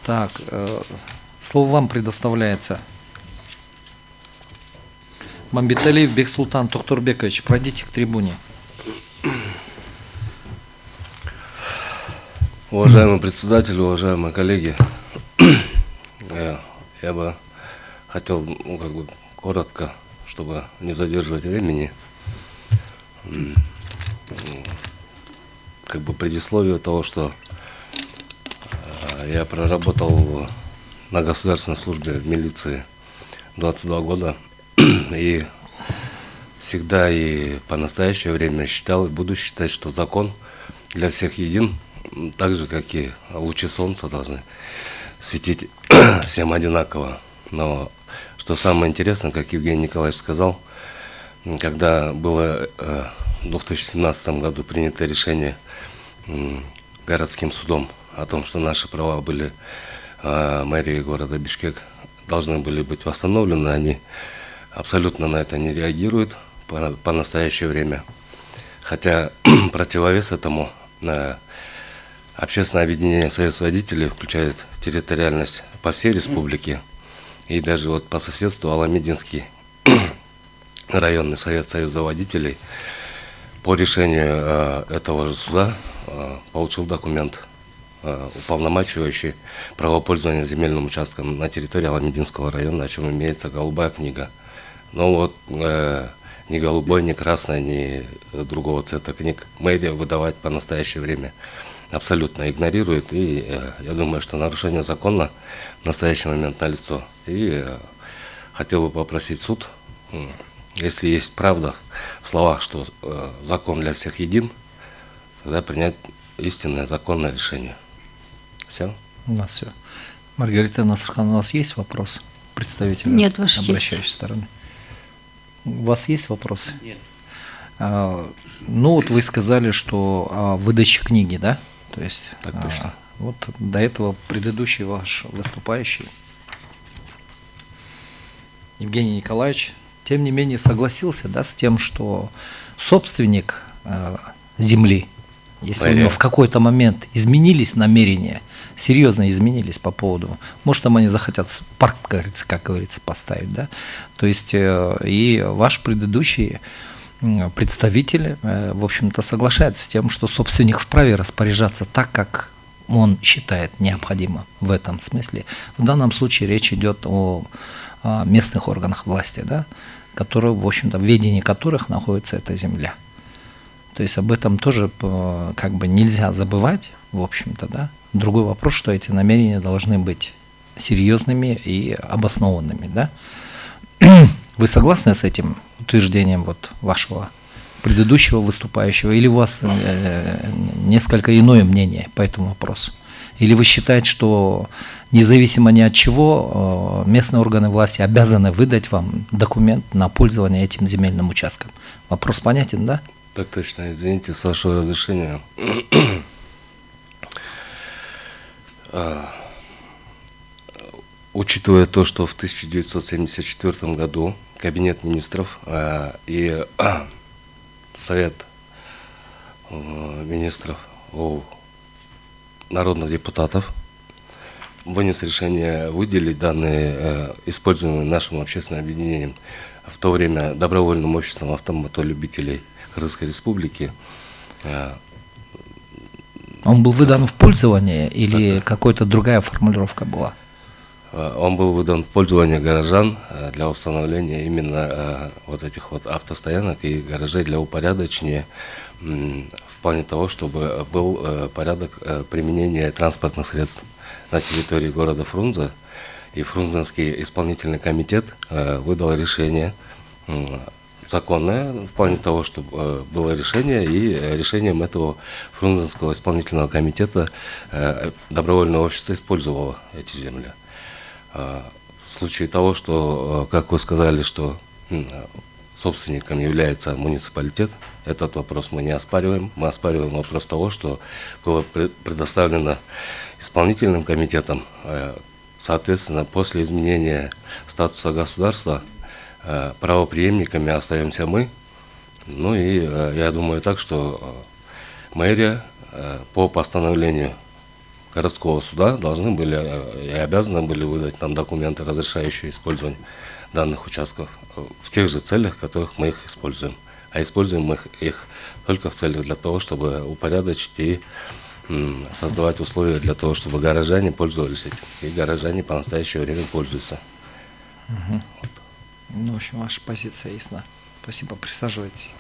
Так, слово вам предоставляется. Мамбеталиев Бексултан Тухтурбекович, пройдите к трибуне. Уважаемый председатель, уважаемые коллеги, я бы хотел коротко, чтобы не задерживать времени, предисловие того, что я проработал на государственной службе в милиции 22 года и всегда и по настоящее время считал и буду считать, что закон для всех един, так же, как и лучи солнца должны светить всем одинаково. Но что самое интересное, как Евгений Николаевич сказал, когда было в 2017 году принято решение городским судом о том, что наши права были мэрии города Бишкек должны были быть восстановлены, они абсолютно на это не реагируют по настоящее время. Хотя противовес этому общественное объединение Союз водителей включает территориальность по всей республике, и даже вот по соседству Аламединский районный совет Союза водителей по решению этого же суда получил документ, уполномачивающий право пользования земельным участком на территории Аламединского района, о чем имеется голубая книга. Но вот ни голубой, ни красной, ни другого цвета книг мэрия выдавать по настоящее время абсолютно игнорирует. И я думаю, что нарушение закона в настоящий момент налицо. И хотел бы попросить суд, если есть правда в словах, что закон для всех един, тогда принять истинное законное решение. Все? У нас все. Маргарита Насырхан, у вас есть вопрос? Представитель Нет, Ваша обращающей стороны. У вас есть вопросы? Нет. Ну вот вы сказали, что о выдаче книги, да? То есть, Так точно. Вот до этого предыдущий ваш выступающий, Евгений Николаевич, тем не менее согласился, да, с тем, что собственник земли, если у него в какой-то момент изменились намерения, серьезно изменились по поводу, может, там они захотят парк, как говорится, поставить, да, то есть и ваш предыдущий представитель, в общем-то, соглашается с тем, что собственник вправе распоряжаться так, как он считает необходимо в этом смысле. В данном случае речь идет о местных органах власти, да, которые, в общем-то, в ведении которых находится эта земля. То есть об этом тоже как бы нельзя забывать, в общем-то, да. Другой вопрос, что эти намерения должны быть серьезными и обоснованными, да. Вы согласны с этим утверждением вот вашего предыдущего выступающего, или у вас несколько иное мнение по этому вопросу? Или вы считаете, что независимо ни от чего местные органы власти обязаны выдать вам документ на пользование этим земельным участком? Вопрос понятен, да? Так точно, извините, с вашего разрешения. Учитывая то, что в 1974 году Кабинет министров и Совет министров народных депутатов вынес решение выделить данные, используемые нашим общественным объединением, в то время добровольным обществом автомотолюбителей Крымской Республики. Он был выдан в пользование или какая-то другая формулировка была? Он был выдан в пользование горожан для установления именно вот этих вот автостоянок и гаражей для упорядочения в плане того, чтобы был порядок применения транспортных средств на территории города Фрунзе. И Фрунзенский исполнительный комитет выдал решение законное в плане того, что было решение, и решением этого Фрунзенского исполнительного комитета добровольное общество использовало эти земли. В случае того, что, как вы сказали, что собственником является муниципалитет, этот вопрос мы не оспариваем. Мы оспариваем вопрос того, что было предоставлено исполнительным комитетом. Соответственно, после изменения статуса государства правопреемниками остаемся мы. Ну и я думаю так, что мэрия по постановлению городского суда должны были и обязаны были выдать нам документы, разрешающие использование данных участков в тех же целях, в которых мы их используем. А используем мы их только в целях для того, чтобы упорядочить и создавать условия для того, чтобы горожане пользовались этим. И горожане по настоящее время пользуются. Ну, в общем, ваша позиция ясна. Спасибо, присаживайтесь.